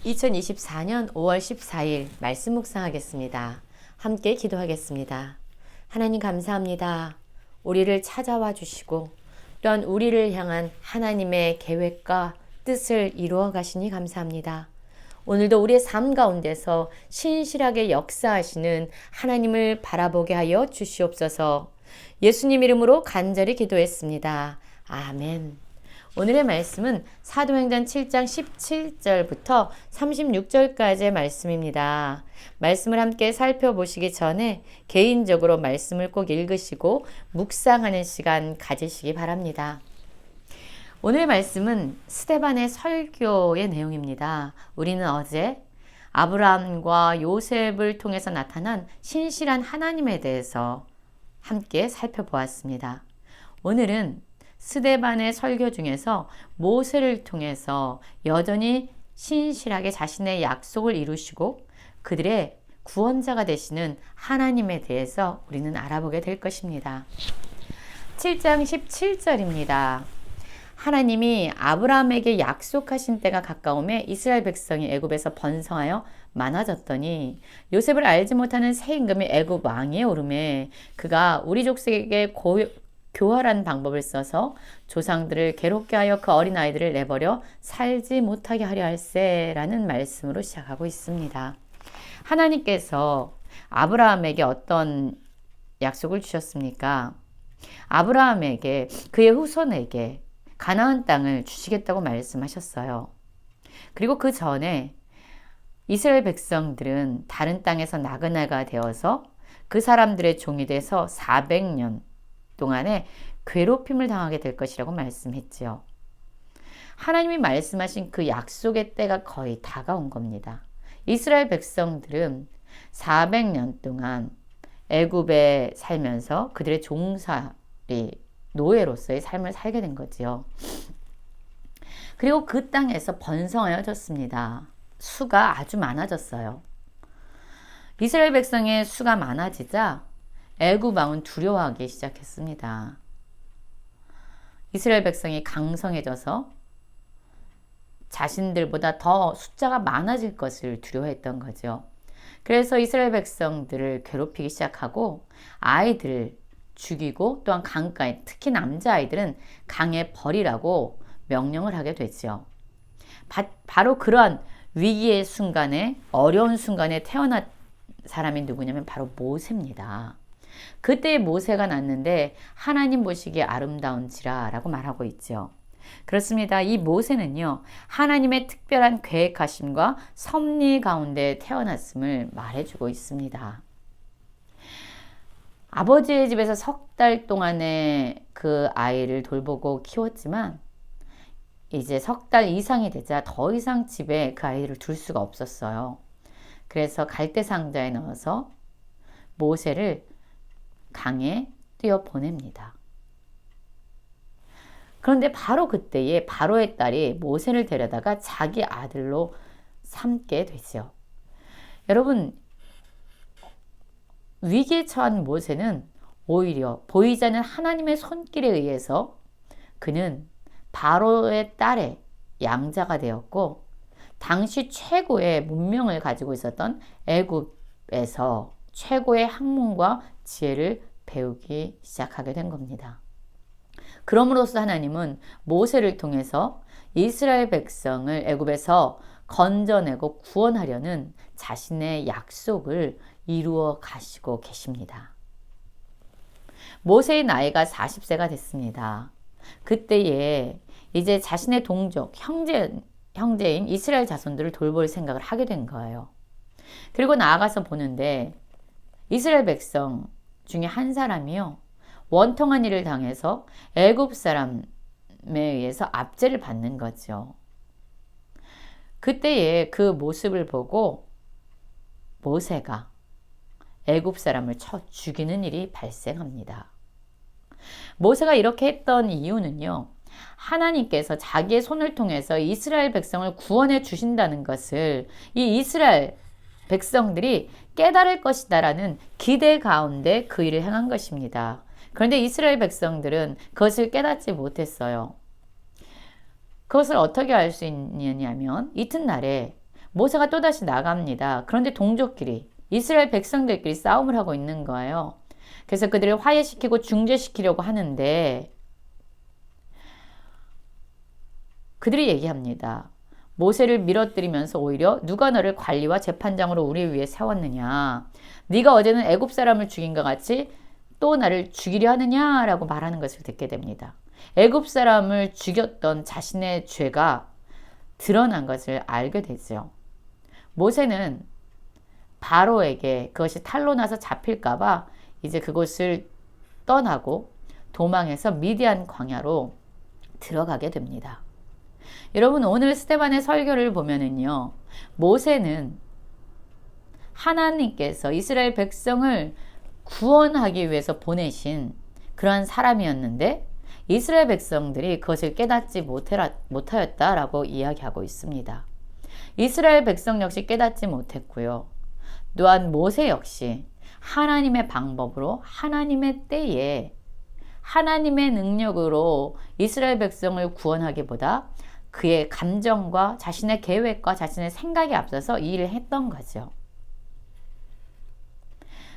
2024년 5월 14일 말씀 묵상하겠습니다. 함께 기도하겠습니다. 하나님 감사합니다. 우리를 찾아와 주시고 또한 우리를 향한 하나님의 계획과 뜻을 이루어 가시니 감사합니다. 오늘도 우리의 삶 가운데서 신실하게 역사하시는 하나님을 바라보게 하여 주시옵소서. 예수님 이름으로 간절히 기도했습니다. 아멘. 오늘의 말씀은 사도행전 7장 17절부터 36절까지의 말씀입니다. 말씀을 함께 살펴보시기 전에 개인적으로 말씀을 꼭 읽으시고 묵상하는 시간 가지시기 바랍니다. 오늘의 말씀은 스데반의 설교의 내용입니다. 우리는 어제 아브라함과 요셉을 통해서 나타난 신실한 하나님에 대해서 함께 살펴보았습니다. 오늘은 스데반의 설교 중에서 모세를 통해서 여전히 신실하게 자신의 약속을 이루시고 그들의 구원자가 되시는 하나님에 대해서 우리는 알아보게 될 것입니다. 7장 17절입니다. 하나님이 아브라함에게 약속하신 때가 가까움에 이스라엘 백성이 애굽에서 번성하여 많아졌더니 요셉을 알지 못하는 새 임금이 애굽 왕위에 오르매 그가 우리 족속에게 교활한 방법을 써서 조상들을 괴롭게 하여 그 어린아이들을 내버려 살지 못하게 하려 할세라는 말씀으로 시작하고 있습니다. 하나님께서 아브라함에게 어떤 약속을 주셨습니까? 아브라함에게 그의 후손에게 가나안 땅을 주시겠다고 말씀하셨어요. 그리고 그 전에 이스라엘 백성들은 다른 땅에서 나그네가 되어서 그 사람들의 종이 돼서 400년 동안에 괴롭힘을 당하게 될 것이라고 말씀했지요. 하나님이 말씀하신 그 약속의 때가 거의 다가온 겁니다. 이스라엘 백성들은 400년 동안 애굽에 살면서 그들의 종살이 노예로서의 삶을 살게 된 거지요. 그리고 그 땅에서 번성하여졌습니다. 수가 아주 많아졌어요. 이스라엘 백성의 수가 많아지자 애굽 왕은 두려워하기 시작했습니다. 이스라엘 백성이 강성해져서 자신들보다 더 숫자가 많아질 것을 두려워했던 거죠. 그래서 이스라엘 백성들을 괴롭히기 시작하고 아이들을 죽이고 또한 강가에 특히 남자아이들은 강에 버리라고 명령을 하게 되죠. 바로 그러한 위기의 순간에 어려운 순간에 태어난 사람이 누구냐면 바로 모세입니다. 그때 모세가 났는데 하나님 보시기에 아름다운지라 라고 말하고 있죠. 그렇습니다. 이 모세는요 하나님의 특별한 계획하심과 섭리 가운데 태어났음을 말해주고 있습니다. 아버지의 집에서 석 달 동안의 그 아이를 돌보고 키웠지만 이제 석 달 이상이 되자 더 이상 집에 그 아이를 둘 수가 없었어요. 그래서 갈대 상자에 넣어서 모세를 강에 뛰어 보냅니다. 그런데 바로 그때에 바로의 딸이 모세를 데려다가 자기 아들로 삼게 되죠. 여러분, 위기에 처한 모세는 오히려 보이지 않는 하나님의 손길에 의해서 그는 바로의 딸의 양자가 되었고 당시 최고의 문명을 가지고 있었던 애굽에서 최고의 학문과 지혜를 배우기 시작하게 된 겁니다. 그럼으로써 하나님은 모세를 통해서 이스라엘 백성을 애굽에서 건져내고 구원하려는 자신의 약속을 이루어 가시고 계십니다. 모세의 나이가 40세가 됐습니다. 그때에 이제 자신의 동족, 형제인 이스라엘 자손들을 돌볼 생각을 하게 된 거예요. 그리고 나아가서 보는데 이스라엘 백성 중에 한 사람이요 원통한 일을 당해서 애굽 사람에 의해서 압제를 받는 거죠. 그때에 그 모습을 보고 모세가 애굽 사람을 쳐 죽이는 일이 발생합니다. 모세가 이렇게 했던 이유는요. 하나님께서 자기의 손을 통해서 이스라엘 백성을 구원해 주신다는 것을 이 이스라엘 백성들이 깨달을 것이다라는 기대 가운데 그 일을 행한 것입니다. 그런데 이스라엘 백성들은 그것을 깨닫지 못했어요. 그것을 어떻게 알 수 있느냐면 이튿날에 모세가 또다시 나갑니다. 그런데 동족끼리, 이스라엘 백성들끼리 싸움을 하고 있는 거예요. 그래서 그들을 화해시키고 중재시키려고 하는데 그들이 얘기합니다. 모세를 밀어뜨리면서 오히려 누가 너를 관리와 재판장으로 우리 위에 세웠느냐. 네가 어제는 애굽 사람을 죽인 것 같이 또 나를 죽이려 하느냐라고 말하는 것을 듣게 됩니다. 애굽 사람을 죽였던 자신의 죄가 드러난 것을 알게 되죠. 모세는 바로에게 그것이 탄로 나서 잡힐까봐 이제 그곳을 떠나고 도망해서 미디안 광야로 들어가게 됩니다. 여러분, 오늘 스데반의 설교를 보면은요, 모세는 하나님께서 이스라엘 백성을 구원하기 위해서 보내신 그러한 사람이었는데 이스라엘 백성들이 그것을 깨닫지 못하였다라고 이야기하고 있습니다. 이스라엘 백성 역시 깨닫지 못했고요. 또한 모세 역시 하나님의 방법으로 하나님의 때에 하나님의 능력으로 이스라엘 백성을 구원하기보다 그의 감정과 자신의 계획과 자신의 생각에 앞서서 이 일을 했던 거죠.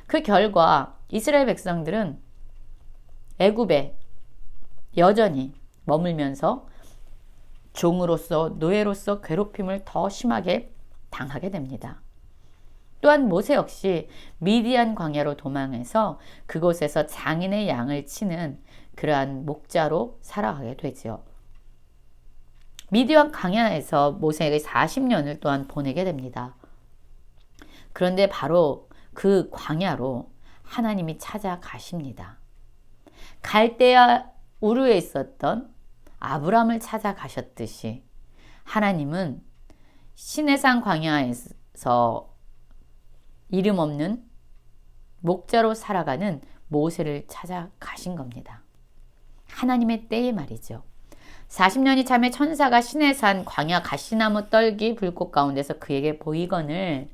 그 결과 이스라엘 백성들은 애굽에 여전히 머물면서 종으로서 노예로서 괴롭힘을 더 심하게 당하게 됩니다. 또한 모세 역시 미디안 광야로 도망해서 그곳에서 장인의 양을 치는 그러한 목자로 살아가게 되지요. 미디안 광야에서 모세에게 40년을 또한 보내게 됩니다. 그런데 바로 그 광야로 하나님이 찾아가십니다. 갈대아 우르에 있었던 아브람을 찾아가셨듯이 하나님은 시내산 광야에서 이름 없는 목자로 살아가는 모세를 찾아가신 겁니다. 하나님의 때에 말이죠. 40년이 참에 천사가 시내산 광야 가시나무 떨기 불꽃 가운데서 그에게 보이거늘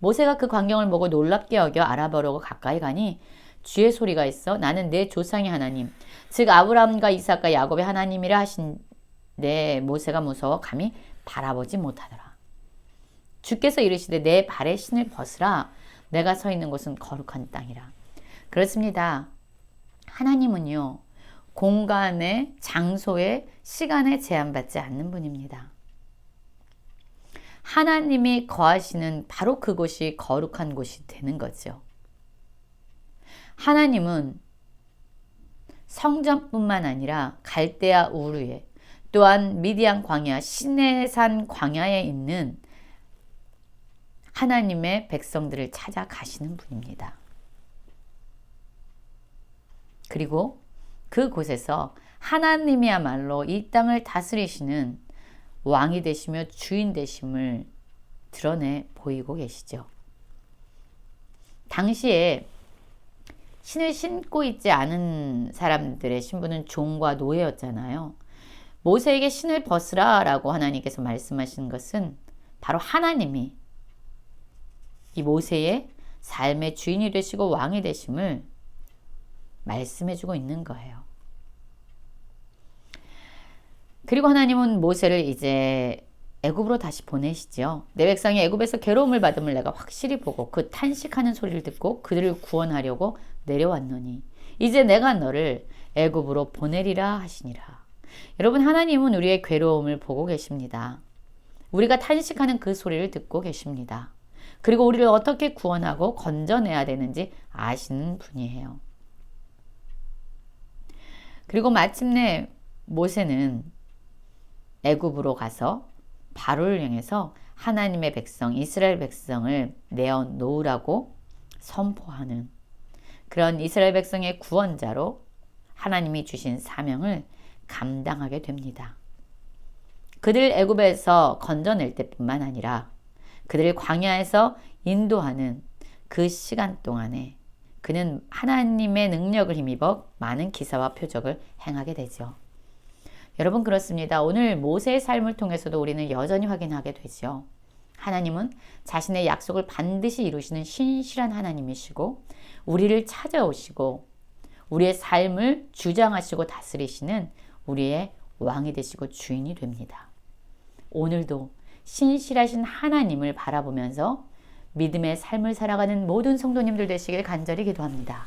모세가 그 광경을 보고 놀랍게 여겨 알아보려고 가까이 가니 주의 소리가 있어 나는 내 조상의 하나님 즉 아브라함과 이삭과 야곱의 하나님이라 하신데 모세가 무서워 감히 바라보지 못하더라. 주께서 이르시되 내 발에 신을 벗으라 내가 서 있는 곳은 거룩한 땅이라. 그렇습니다. 하나님은요 공간에 장소에 시간에 제한받지 않는 분입니다. 하나님이 거하시는 바로 그곳이 거룩한 곳이 되는 거죠. 하나님은 성전뿐만 아니라 갈대아 우르에 또한 미디안 광야 시내산 광야에 있는 하나님의 백성들을 찾아가시는 분입니다. 그리고 그곳에서 하나님이야말로 이 땅을 다스리시는 왕이 되시며 주인 되심을 드러내 보이고 계시죠. 당시에 신을 신고 있지 않은 사람들의 신분은 종과 노예였잖아요. 모세에게 신을 벗으라 라고 하나님께서 말씀하시는 것은 바로 하나님이 이 모세의 삶의 주인이 되시고 왕이 되심을 말씀해주고 있는 거예요. 그리고 하나님은 모세를 이제 애굽으로 다시 보내시죠. 내 백성이 애굽에서 괴로움을 받음을 내가 확실히 보고 그 탄식하는 소리를 듣고 그들을 구원하려고 내려왔노니 이제 내가 너를 애굽으로 보내리라 하시니라. 여러분 하나님은 우리의 괴로움을 보고 계십니다. 우리가 탄식하는 그 소리를 듣고 계십니다. 그리고 우리를 어떻게 구원하고 건져내야 되는지 아시는 분이에요. 그리고 마침내 모세는 애굽으로 가서 바로를 향해서 하나님의 백성 이스라엘 백성을 내어놓으라고 선포하는 그런 이스라엘 백성의 구원자로 하나님이 주신 사명을 감당하게 됩니다. 그들 애굽에서 건져낼 때뿐만 아니라 그들을 광야에서 인도하는 그 시간 동안에 그는 하나님의 능력을 힘입어 많은 기사와 표적을 행하게 되죠. 여러분 그렇습니다. 오늘 모세의 삶을 통해서도 우리는 여전히 확인하게 되죠. 하나님은 자신의 약속을 반드시 이루시는 신실한 하나님이시고 우리를 찾아오시고 우리의 삶을 주장하시고 다스리시는 우리의 왕이 되시고 주인이 됩니다. 오늘도 신실하신 하나님을 바라보면서 믿음의 삶을 살아가는 모든 성도님들 되시길 간절히 기도합니다.